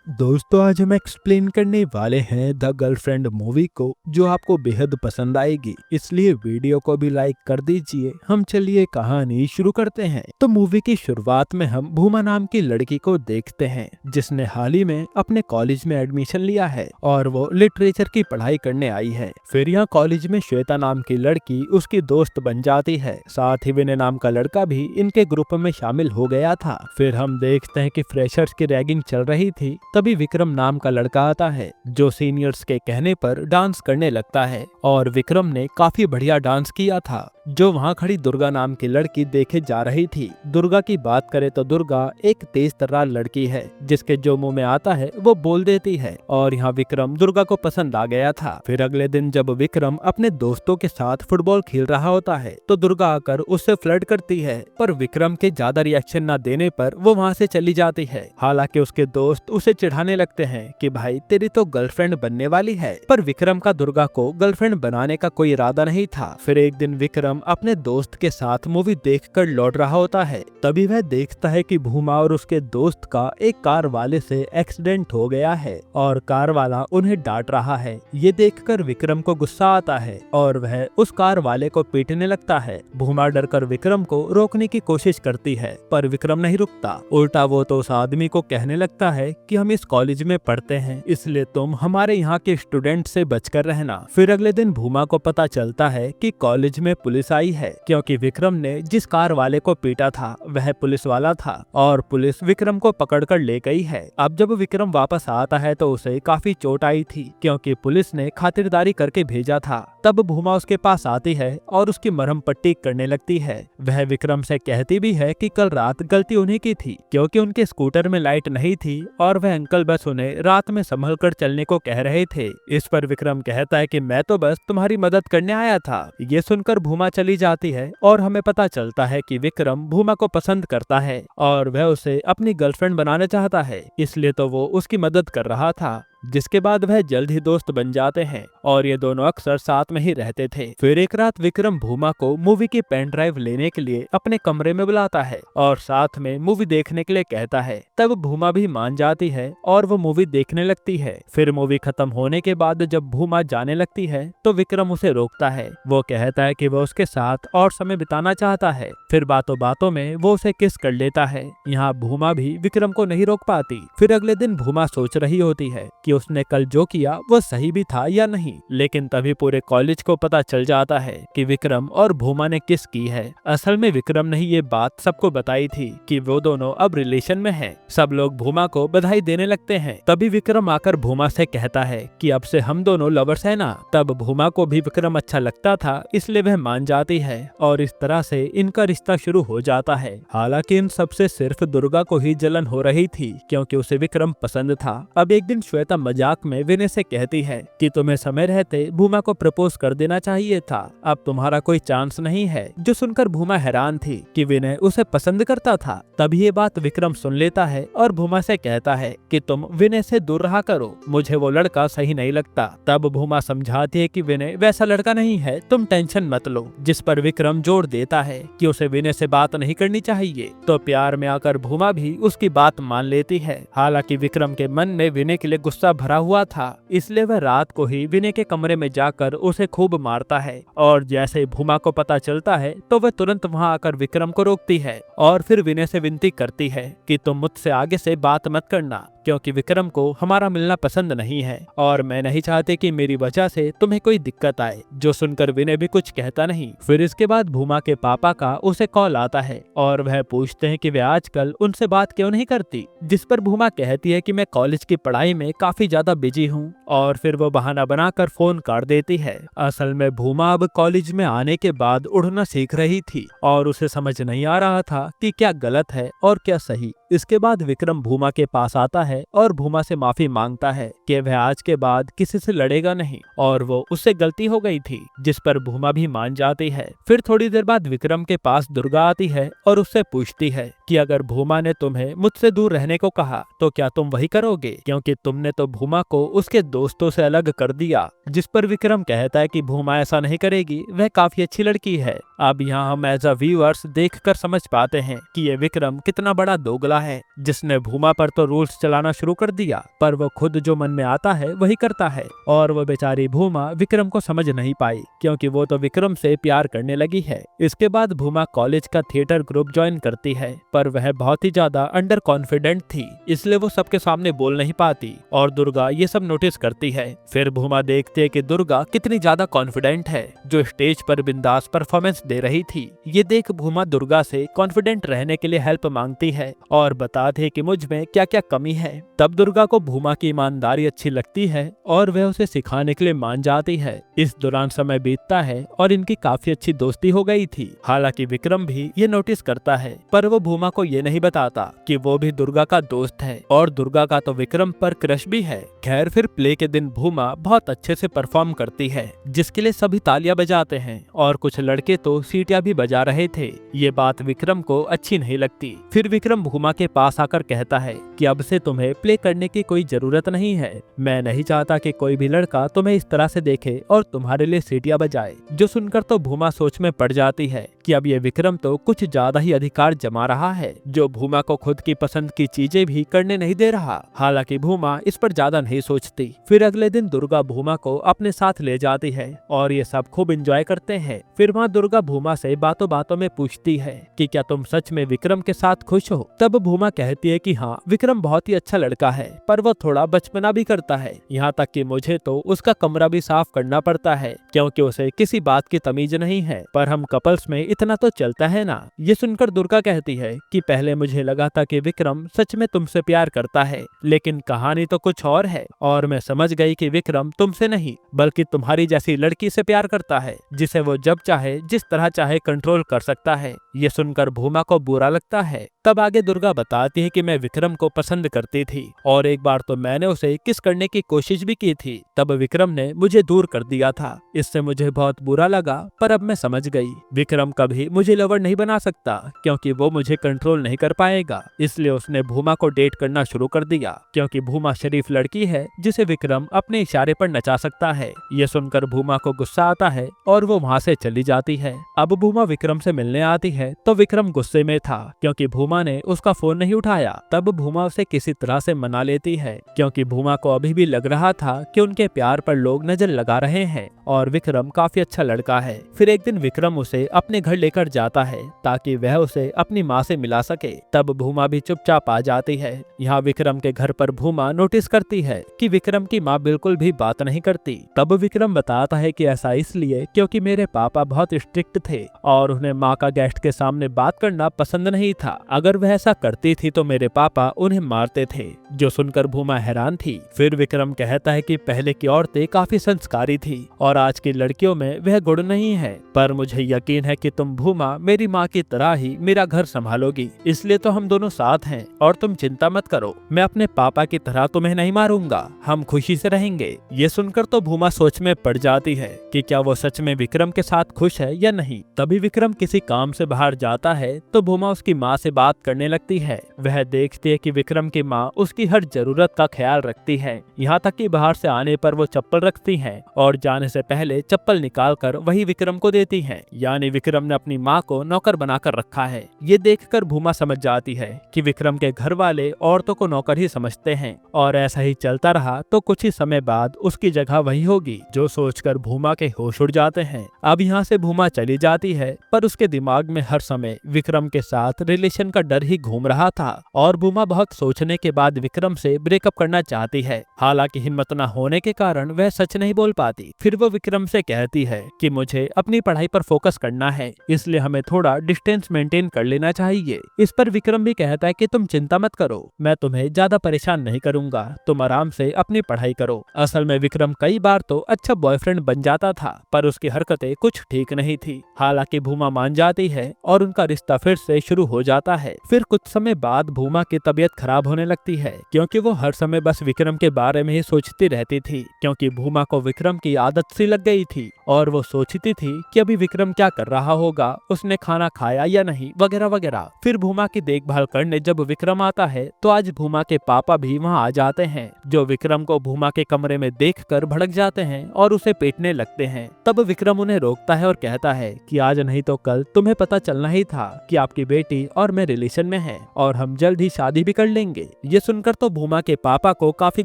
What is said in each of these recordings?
दोस्तों आज हम एक्सप्लेन करने वाले हैं द गर्लफ्रेंड मूवी को, जो आपको बेहद पसंद आएगी, इसलिए वीडियो को भी लाइक कर दीजिए। हम चलिए कहानी शुरू करते हैं। तो मूवी की शुरुआत में हम भूमा नाम की लड़की को देखते हैं, जिसने हाल ही में अपने कॉलेज में एडमिशन लिया है और वो लिटरेचर की पढ़ाई करने आई है। फिर यहाँ कॉलेज में श्वेता नाम की लड़की उसकी दोस्त बन जाती है, साथ ही विनय नाम का लड़का भी इनके ग्रुप में शामिल हो गया था। फिर हम देखते हैं कि फ्रेशर्स की रैगिंग चल रही थी। तभी विक्रम नाम का लड़का आता है, जो सीनियर्स के कहने पर डांस करने लगता है और विक्रम ने काफी बढ़िया डांस किया था, जो वहाँ खड़ी दुर्गा नाम की लड़की देखे जा रही थी। दुर्गा की बात करें तो दुर्गा एक तेज तर्रार लड़की है, जिसके जो मुंह में आता है वो बोल देती है और यहाँ विक्रम दुर्गा को पसंद आ गया था। फिर अगले दिन जब विक्रम अपने दोस्तों के साथ फुटबॉल खेल रहा होता है तो दुर्गा आकर उससे फ्लर्ट करती है, पर विक्रम के ज्यादा रिएक्शन न देने पर वो वहाँ से चली जाती है। हालांकि उसके दोस्त उसे चिढ़ाने लगते हैं कि भाई तेरी तो गर्लफ्रेंड बनने वाली है, पर विक्रम का दुर्गा को गर्लफ्रेंड बनाने का कोई इरादा नहीं था। फिर एक दिन विक्रम अपने दोस्त के साथ मूवी देखकर लौट रहा होता है, तभी वह देखता है कि भूमा और उसके दोस्त का एक कार वाले से एक्सीडेंट हो गया है और कार वाला उन्हें डांट रहा है। ये देखकर विक्रम को गुस्सा आता है और वह उस कार वाले को पीटने लगता है। भूमा डरकर विक्रम को रोकने की कोशिश करती है, पर विक्रम नहीं रुकता। उल्टा वो तो उस आदमी को कहने लगता है कि हम इस कॉलेज में पढ़ते हैं, इसलिए तुम हमारे यहाँ के स्टूडेंट से बचकर रहना। फिर अगले दिन भूमा को पता चलता है कि कॉलेज में पुलिस आई है, क्योंकि विक्रम ने जिस कार वाले को पीटा था वह पुलिस वाला था और पुलिस विक्रम को पकड़कर ले गई है। अब जब विक्रम वापस आता है तो उसे काफी चोट आई थी, क्योंकि पुलिस ने खातिरदारी करके भेजा था। तब भूमा उसके पास आती है और उसकी मरहम पट्टी करने लगती है। वह विक्रम से कहती भी है कि कल रात गलती उन्हीं की थी, क्योंकि उनके स्कूटर में लाइट नहीं थी और वह अंकल बस उन्हें रात में संभल कर चलने को कह रहे थे। इस पर विक्रम कहता है कि मैं तो बस तुम्हारी मदद करने आया था। ये सुनकर भूमा चली जाती है और हमें पता चलता है कि विक्रम भूमा को पसंद करता है और वह उसे अपनी गर्लफ्रेंड बनाना चाहता है, इसलिए तो वो उसकी मदद कर रहा था। जिसके बाद वह जल्द ही दोस्त बन जाते हैं और ये दोनों अक्सर साथ में ही रहते थे। फिर एक रात विक्रम भूमा को मूवी की पेन ड्राइव लेने के लिए अपने कमरे में बुलाता है और साथ में मूवी देखने के लिए कहता है। तब भूमा भी मान जाती है और वो मूवी देखने लगती है। फिर मूवी खत्म होने के बाद जब भूमा जाने लगती है तो विक्रम उसे रोकता है। वो कहता है कि वो उसके साथ और समय बिताना चाहता है। फिर बातों बातों में वो उसे किस कर लेता है। यहाँ भूमा भी विक्रम को नहीं रोक पाती। फिर अगले दिन भूमा सोच रही होती है कि उसने कल जो किया वो सही भी था या नहीं, लेकिन तभी पूरे कॉलेज को पता चल जाता है कि विक्रम और भूमा ने किस की है। असल में विक्रम ने ये बात सबको बताई थी कि वो दोनों अब रिलेशन में हैं। सब लोग भूमा को बधाई देने लगते हैं। तभी विक्रम आकर भूमा से कहता है कि अब से हम दोनों लवर्स हैं ना। तब भूमा को भी विक्रम अच्छा लगता था, इसलिए वह मान जाती है और इस तरह से इनका रिश्ता शुरू हो जाता है। हालांकि इन सबसे सिर्फ दुर्गा को ही जलन हो रही थी, क्योंकि उसे विक्रम पसंद था। अब एक दिन श्वेता मजाक में विनय से कहती है कि तुम्हें समय रहते भूमा को प्रपोज कर देना चाहिए था, अब तुम्हारा कोई चांस नहीं है। जो सुनकर भूमा हैरान थी कि विनय उसे पसंद करता था। तभी ये बात विक्रम सुन लेता है और भूमा से कहता है कि तुम विनय से दूर रहा करो, मुझे वो लड़का सही नहीं लगता। तब भूमा समझाती है कि विनय वैसा लड़का नहीं है, तुम टेंशन मत लो। जिस पर विक्रम जोर देता है कि उसे विनय से बात नहीं करनी चाहिए। तो प्यार में आकर भूमा भी उसकी बात मान लेती है। हालांकि विक्रम के मन में विनय के लिए गुस्सा भरा हुआ था, इसलिए वह रात को ही विनय के कमरे में जाकर उसे खूब मारता है और जैसे भूमा को पता चलता है तो वह तुरंत वहां आकर विक्रम को रोकती है और फिर विनय से विनती करती है कि तुम मुझसे आगे से बात मत करना, क्योंकि विक्रम को हमारा मिलना पसंद नहीं है और मैं नहीं चाहती कि मेरी वजह से तुम्हें कोई दिक्कत आए। जो सुनकर विनय भी कुछ कहता नहीं। फिर इसके बाद भूमा के पापा का उसे कॉल आता है और वह पूछते हैं कि वह आजकल उनसे बात क्यों नहीं करती। जिस पर भूमा कहती है कि मैं कॉलेज की पढ़ाई में काफी ज्यादा बिजी हूँ और फिर वो बहाना बनाकर फोन काट देती है। असल में भूमा अब कॉलेज में आने के बाद उड़ना सीख रही थी और उसे समझ नहीं आ रहा था कि क्या गलत है और क्या सही। इसके बाद विक्रम भूमा के पास आता है और भूमा से माफी मांगता है कि वह आज के बाद किसी से लड़ेगा नहीं और वो उससे गलती हो गई थी, जिस पर भूमा भी मान जाती है। फिर थोड़ी देर बाद विक्रम के पास दुर्गा आती है और उससे पूछती है कि अगर भूमा ने तुम्हें मुझसे दूर रहने को कहा तो क्या तुम वही करोगे, क्योंकि तुमने तो भूमा को उसके दोस्तों से अलग कर दिया। जिस पर विक्रम कहता है कि भूमा ऐसा नहीं करेगी, वह काफी अच्छी लड़की है। अब यहाँ हम एज अ व्यूअर्स देख कर समझ पाते हैं कि ये विक्रम कितना बड़ा दोगला होता है जिसने भूमा पर तो रूल्स चलाना शुरू कर दिया, पर वो खुद जो मन में आता है वही करता है। और वो बेचारी भूमा विक्रम को समझ नहीं पाई क्योंकि वो तो विक्रम से प्यार करने लगी है। इसके बाद भूमा कॉलेज का थिएटर ग्रुप ज्वाइन करती है, पर वह बहुत ही ज्यादा अंडर कॉन्फिडेंट थी, इसलिए वो सबके सामने बोल नहीं पाती और दुर्गा ये सब नोटिस करती है। फिर भूमा देखती है कि दुर्गा कितनी ज्यादा कॉन्फिडेंट है, जो स्टेज पर बिंदास परफॉर्मेंस दे रही थी। ये देख भूमा दुर्गा से कॉन्फिडेंट रहने के लिए हेल्प मांगती है और बताती है कि मुझ में क्या क्या कमी है। तब दुर्गा को भूमा की ईमानदारी अच्छी लगती है और वह उसे सिखाने के लिए मान जाती है। इस दौरान समय बीतता है और इनकी काफी अच्छी दोस्ती हो गई थी। हालांकि विक्रम भी ये नोटिस करता है, पर वो भूमा को ये नहीं बताता कि वो भी दुर्गा का दोस्त है और दुर्गा का तो विक्रम पर क्रश भी है। खैर फिर प्ले के दिन भूमा बहुत अच्छे से परफॉर्म करती है, जिसके लिए सभी तालियां बजाते हैं और कुछ लड़के तो सीटियां भी बजा रहे थे। ये बात विक्रम को अच्छी नहीं लगती। फिर विक्रम भूमा के पास आकर कहता है कि अब से तुम्हें प्ले करने की कोई जरूरत नहीं है। मैं नहीं चाहता कि कोई भी लड़का तुम्हें इस तरह से देखे और तुम्हारे लिए सीटियां बजाए। जो सुनकर तो भूमा सोच में पड़ जाती है कि अब ये विक्रम तो कुछ ज्यादा ही अधिकार जमा रहा है, जो भूमा को खुद की पसंद की चीजें भी करने नहीं दे रहा। हालांकि भूमा इस पर ज्यादा नहीं सोचती। फिर अगले दिन दुर्गा भूमा को अपने साथ ले जाती है और ये सब खूब एंजॉय करते हैं। फिर वहाँ दुर्गा भूमा से बातों बातों में पूछती है कि क्या तुम सच में विक्रम के साथ खुश हो। तब भूमा कहती है कि हाँ, विक्रम बहुत ही अच्छा लड़का है, पर वो थोड़ा बचपना भी करता है। यहाँ तक कि मुझे तो उसका कमरा भी साफ करना पड़ता है क्योंकि उसे किसी बात की तमीज नहीं है, पर हम कपल्स में इतना तो चलता है ना। ये सुनकर दुर्गा कहती है कि पहले मुझे लगा था कि विक्रम सच में तुमसे प्यार करता है, लेकिन कहानी तो कुछ और है और मैं समझ गई कि विक्रम तुमसे नहीं बल्कि तुम्हारी जैसी लड़की से प्यार करता है, जिसे वो जब चाहे जिस तरह चाहे कंट्रोल कर सकता है। ये सुनकर भूमा को बुरा लगता है। तब आगे दुर्गा बताती है कि मैं विक्रम को पसंद करती थी और एक बार तो मैंने उसे किस करने की कोशिश भी की थी, तब विक्रम ने मुझे दूर कर दिया था। इससे मुझे बहुत बुरा लगा, पर अब मैं समझ गई विक्रम कभी मुझे लवर नहीं बना सकता क्योंकि वो मुझे कंट्रोल नहीं कर पाएगा। इसलिए उसने भूमा को डेट करना शुरू कर दिया क्योंकि भूमा शरीफ लड़की है जिसे विक्रम अपने इशारे पर नचा सकता है। ये सुनकर भूमा को गुस्सा आता है और वो वहाँ से चली जाती है। अब भूमा विक्रम से मिलने आती है तो विक्रम गुस्से में था क्योंकि भूमा ने उसका फोन नहीं उठाया। तब भूमा उसे किसी तरह से मना लेती है क्योंकि भूमा को अभी भी लग रहा था कि उनके प्यार पर लोग नजर लगा रहे हैं और विक्रम काफी अच्छा लड़का है। फिर एक दिन विक्रम उसे अपने घर लेकर जाता है ताकि वह उसे अपनी माँ से मिला सके। तब भूमा भी चुपचाप आ जाती है। यहाँ विक्रम के घर पर भूमा नोटिस करती है कि विक्रम की माँ बिल्कुल भी बात नहीं करती। तब विक्रम बताता है कि ऐसा इसलिए क्योंकि मेरे पापा बहुत स्ट्रिक्ट थे और उन्हें माँ का गेस्ट के सामने बात करना पसंद नहीं था। अगर वह ऐसा करती थी तो मेरे पापा उन्हें मारते थे। जो सुनकर भूमा हैरान थी। फिर विक्रम कहता है कि पहले की औरतें काफी संस्कारी थी और आज की लड़कियों में वह गुण नहीं है, पर मुझे यकीन है कि तुम भूमा मेरी माँ की तरह ही मेरा घर संभालोगी, इसलिए तो हम दोनों साथ हैं और तुम चिंता मत करो, मैं अपने पापा की तरह तुम्हें नहीं मारूंगा, हम खुशी से रहेंगे। ये सुनकर तो भूमा सोच में पड़ जाती है कि क्या वो सच में विक्रम के साथ खुश है या नहीं। तभी विक्रम किसी काम से बाहर जाता है तो भूमा उसकी माँ से बात करने लगती है। वह देखती है कि विक्रम की माँ उसकी हर जरूरत का ख्याल रखती है, यहाँ तक कि बाहर से आने पर वो चप्पल रखती हैं और जाने से पहले चप्पल निकालकर वही विक्रम को देती हैं। यानी विक्रम ने अपनी माँ को नौकर बनाकर रखा है। ये देखकर भूमा समझ जाती है कि विक्रम के घर वाले औरतों को नौकर ही समझते हैं और ऐसा ही चलता रहा तो कुछ ही समय बाद उसकी जगह वही होगी। जो सोचकर भूमा के होश उड़ जाते हैं। अब यहाँ से भूमा चली जाती है, पर उसके दिमाग में हर समय विक्रम के साथ रिलेशन का डर ही घूम रहा था और भूमा बहुत सोचने के बाद विक्रम से ब्रेकअप करना चाहती है। हालांकि हिम्मत न होने के कारण वह सच नहीं बोल पाती। फिर वो विक्रम से कहती है कि मुझे अपनी पढ़ाई पर फोकस करना है, इसलिए हमें थोड़ा डिस्टेंस मेंटेन कर लेना चाहिए। इस पर विक्रम भी कहता है कि तुम चिंता मत करो, मैं तुम्हें ज्यादा परेशान नहीं करूंगा, तुम आराम से अपनी पढ़ाई करो। असल में विक्रम कई बार तो अच्छा बॉयफ्रेंड बन जाता था, पर उसकी हरकतें कुछ ठीक नहीं थी। हालांकि भूमा मान जाती है और उनका रिश्ता फिर से शुरू हो जाता है। फिर कुछ समय बाद भूमा की तबीयत खराब होने लगती है क्योंकि वो हर समय बस विक्रम के बारे में ही सोचती रहती थी, क्योंकि भूमा को विक्रम की आदत सी लग गई थी और वो सोचती थी कि अभी विक्रम क्या कर रहा होगा, उसने खाना खाया या नहीं, वगैरह वगैरह। फिर भूमा की देखभाल करने जब विक्रम आता है तो आज भूमा के पापा भी वहाँ आ जाते हैं, जो विक्रम को भूमा के कमरे में देखकर भड़क जाते हैं और उसे पीटने लगते हैं। तब विक्रम उन्हें रोकता है और कहता है कि आज नहीं तो कल तुम्हें पता चलना ही था कि आपकी बेटी और मैं रिलेशन में हैं और हम जल्द ही शादी भी कर लेंगे। ये सुनकर तो भूमा के पापा को काफी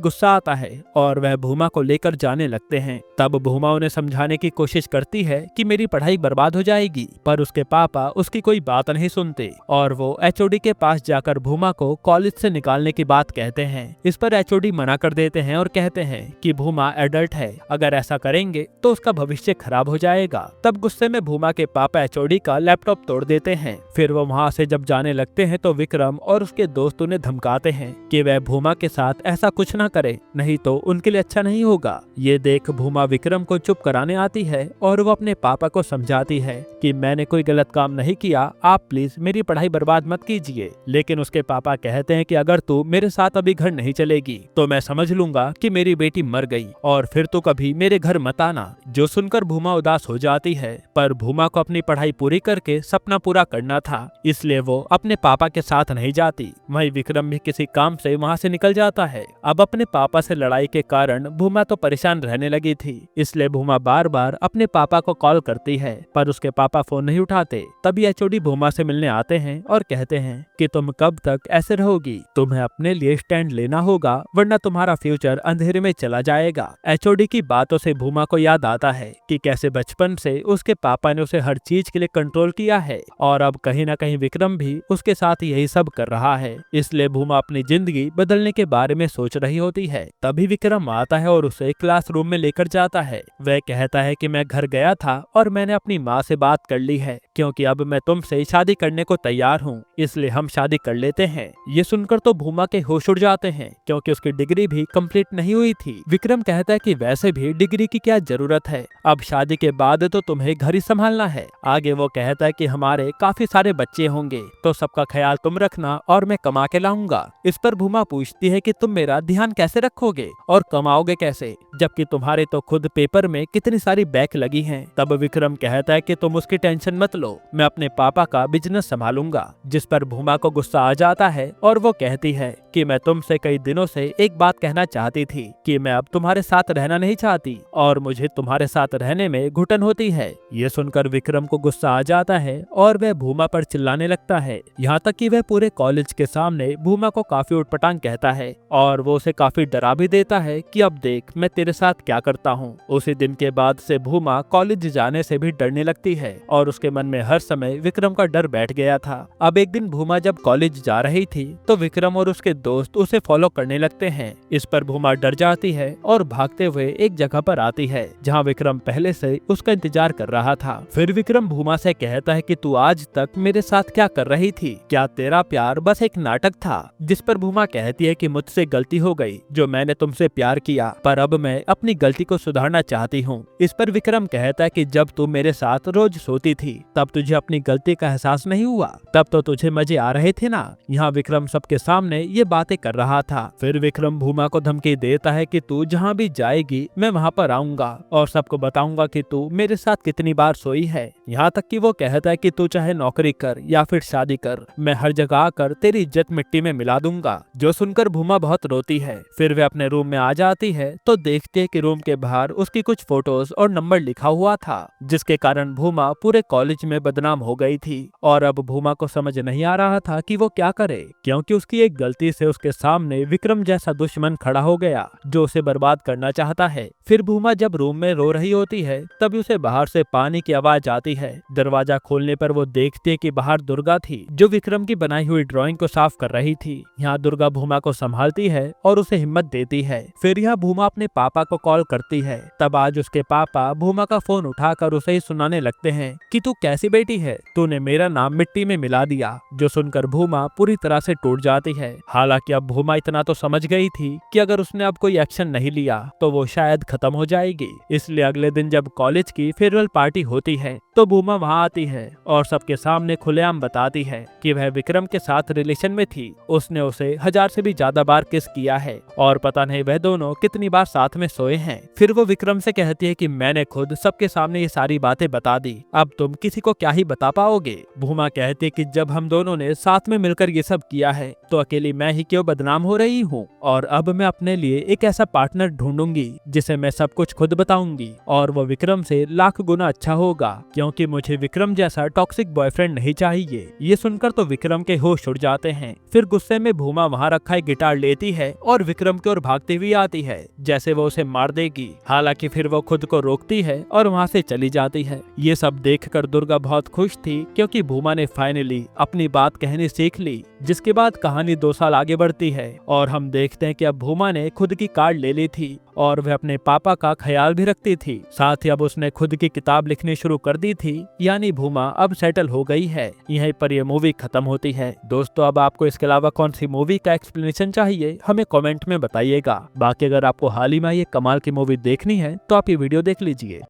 गुस्सा आता है और वह भूमा को लेकर जाने लगते हैं। तब भूमा उन्हें समझाने की कोशिश करती है कि मेरी पढ़ाई बर्बाद हो जाएगी, पर उसके पापा उसकी कोई बात नहीं सुनते और वो एचओडी के पास जाकर भूमा को कॉलेज से निकालने की बात कहते हैं। इस पर एचओडी मना कर देते हैं और कहते हैं कि भूमा एडल्ट है, अगर ऐसा करेंगे तो उसका भविष्य खराब हो जाएगा। तब गुस्से में भूमा के पापा एचओडी का लैपटॉप तोड़ देते हैं। फिर वो वहाँ से जब जाने लगते हैं तो विक्रम और उसके दोस्त उन्हें धमकाते हैं कि वह भूमा के साथ ऐसा कुछ ना करे, नहीं तो उनके लिए अच्छा नहीं होगा। ये देख भूमा विक्रम को चुप कराने आती है और वो अपने पापा को समझाती है कि मैंने कोई गलत काम नहीं किया, आप प्लीज मेरी पढ़ाई बर्बाद मत कीजिए। लेकिन उसके पापा कहते हैं कि अगर तू मेरे साथ अभी घर नहीं चलेगी तो मैं समझ लूंगा कि मेरी बेटी मर गई और फिर तू कभी मेरे घर मत आना। जो सुनकर भूमा उदास हो जाती है, पर भूमा को अपनी पढ़ाई पूरी करके सपना पूरा करना था, इसलिए वो अपने पापा के साथ नहीं जाती। वहीं विक्रम भी किसी काम से वहाँ से निकल जाता है। अब अपने पापा से लड़ाई के कारण भूमा तो परेशान रहने लगी थी, इसलिए भूमा बार बार अपने पापा को कॉल करती है, पर उसके पापा फोन नहीं उठाते। तभी एचओडी भूमा से मिलने आते हैं और कहते हैं कि तुम कब तक ऐसे रहोगी, तुम्हें अपने लिए स्टैंड लेना होगा वरना तुम्हारा फ्यूचर अंधेरे में चला जाएगा। एचओडी की बातों से भूमा को याद आता है कि कैसे बचपन से उसके पापा ने उसे हर चीज के लिए कंट्रोल किया है और अब कहीं ना कहीं विक्रम भी उसके साथ यही सब कर रहा है, इसलिए भूमा अपनी जिंदगी बदलने के बारे में सोच रही होती है। तभी विक्रम आता है और उसे क्लासरूम में लेकर जाता है। वह कहता है कि मैं घर गया था और मैंने अपनी माँ से बात कर ली है, क्योंकि अब मैं तुमसे शादी करने को तैयार हूँ, इसलिए हम शादी कर लेते हैं। ये सुनकर तो भूमा के होश उड़ जाते हैं, क्योंकि उसकी डिग्री भी कंप्लीट नहीं हुई थी। विक्रम कहता है कि वैसे भी डिग्री की क्या जरूरत है, अब शादी के बाद तो तुम्हें घर ही संभालना है। आगे वो कहता है कि हमारे काफी सारे बच्चे होंगे तो सबका ख्याल तुम रखना और मैं कमा के लाऊंगा। इस पर भूमा पूछती है कि तुम मेरा ध्यान कैसे रखोगे और कमाओगे कैसे, जबकि तुम्हारे तो खुद पेपर में कितनी सारी बैक लगी हैं। तब विक्रम कहता है कि तुम उसकी टेंशन मत लो, मैं अपने पापा का बिजनेस संभालूंगा। जिस पर भूमा को गुस्सा आ जाता है और वो कहती है कि मैं तुमसे कई दिनों से एक बात कहना चाहती थी कि मैं अब तुम्हारे साथ रहना नहीं चाहती और मुझे तुम्हारे साथ रहने में घुटन होती है। ये सुनकर विक्रम को गुस्सा आ जाता है और वह भूमा पर चिल्लाने लगता है, यहाँ तक कि वह पूरे कॉलेज के सामने भूमा को काफी उटपटांग कहता है और वो उसे काफी डरा भी देता है कि अब देख मैं तेरे साथ क्या करता हूँ। उसी दिन के बाद से भूमा कॉलेज जाने से भी डरने लगती है और उसके मन में हर समय विक्रम का डर बैठ गया था। अब एक दिन भूमा जब कॉलेज जा रही थी तो विक्रम और उसके दोस्त उसे फॉलो करने लगते हैं। इस पर भूमा डर जाती है और भागते हुए एक जगह पर आती है जहाँ विक्रम पहले से उसका इंतजार कर रहा था। फिर विक्रम भूमा से कहता है कि तू आज तक मेरे साथ क्या कर रही थी, क्या तेरा प्यार बस एक नाटक था। जिस पर भूमा कहती है कि मुझसे गलती हो गई जो मैंने तुमसे प्यार किया, पर अब मैं अपनी गलती को सुधारना चाहती हूँ। इस पर विक्रम कहता है कि जब तू मेरे साथ रोज सोती थी तब तुझे अपनी गलती का एहसास नहीं हुआ, तब तो तुझे मजे आ रहे थे ना। यहाँ विक्रम सबके सामने ये बातें कर रहा था। फिर विक्रम भूमा को धमकी देता है कि तू जहाँ भी जाएगी मैं वहाँ पर आऊंगा और सबको बताऊंगा कि तू मेरे साथ कितनी बार सोई है। यहाँ तक कि वो कहता है कि तू चाहे नौकरी कर या फिर शादी कर, मैं हर जगह आकर तेरी इज्जत मिट्टी में मिला दूंगा। जो सुनकर भूमा बहुत रोती है। फिर वे अपने रूम में आ जाती है तो देखती है कि रूम के बाहर उसकी कुछ फोटोज और नंबर लिखा हुआ था, जिसके कारण भूमा पूरे कॉलेज में बदनाम हो गई थी और अब भूमा को समझ नहीं आ रहा था कि वो क्या करे, क्योंकि उसकी एक गलती से उसके सामने विक्रम जैसा दुश्मन खड़ा हो गया जो उसे बर्बाद करना चाहता है। फिर भूमा जब रूम में रो रही होती है तभी उसे बाहर से पानी की आवाज आती है। दरवाजा खोलने पर वो देखती है कि बाहर दुर्गा थी जो विक्रम की बनाई हुई ड्राइंग को साफ कर रही थी। यहाँ दुर्गा भूमा को संभालती है और उसे हिम्मत देती है। फिर यहाँ भूमा अपने पापा को कॉल करती है। तब आज उसके पापा भूमा का फोन उठाकर उसे ही सुनाने लगते हैं कि तू कैसी बेटी है, तूने मेरा नाम मिट्टी में मिला दिया। जो सुनकर भूमा पूरी तरह से टूट जाती है। हालांकि अब भूमा इतना तो समझ गई थी कि अगर उसने अब कोई एक्शन नहीं लिया तो वो शायद खत्म हो जाएगी। इसलिए अगले दिन जब कॉलेज की फेयरवेल पार्टी होती है तो भूमा वहाँ आती है और सबके सामने खुलेआम बताती है कि वह विक्रम के साथ रिलेशन में थी। उसने उसे 1000 से भी ज्यादा बार किस किया है और पता नहीं वह दोनों कितनी बार साथ में सोए हैं। फिर वो विक्रम से कहती है कि मैंने खुद सबके सामने ये सारी बातें बता दी, अब तुम किसी को क्या ही बता पाओगे। भूमा कहती है कि जब हम दोनों ने साथ में मिलकर ये सब किया है तो अकेली मैं ही क्यों बदनाम हो रही हूँ, और अब मैं अपने लिए एक ऐसा पार्टनर ढूंढूंगी जिसे मैं सब कुछ खुद बताऊंगी और वो विक्रम से लाख गुना अच्छा होगा, क्योंकि क्योंकि मुझे विक्रम जैसा टॉक्सिक बॉयफ्रेंड नहीं चाहिए। ये सुनकर तो विक्रम के होश उड़ जाते हैं। फिर गुस्से में भूमा वहाँ रखा एक गिटार लेती है और विक्रम की ओर भागती हुई आती है, जैसे वो उसे मार देगी। हालांकि फिर वो खुद को रोकती है और वहाँ से चली जाती है। ये सब देखकर दुर्गा बहुत खुश थी, क्योंकि भूमा ने फाइनली अपनी बात कहनी सीख ली। जिसके बाद कहानी 2 साल आगे बढ़ती है और हम देखते हैं कि अब भूमा ने खुद की कार ले ली थी और वह अपने पापा का ख्याल भी रखती थी। साथ ही अब उसने खुद की किताब लिखनी शुरू कर दी थी, यानी भूमा अब सेटल हो गई है। यहीं पर यह मूवी खत्म होती है। दोस्तों, अब आपको इसके अलावा कौन सी मूवी का एक्सप्लेनेशन चाहिए हमें कमेंट में बताइएगा। बाकी अगर आपको हाल ही में ये कमाल की मूवी देखनी है तो आप ये वीडियो देख लीजिए।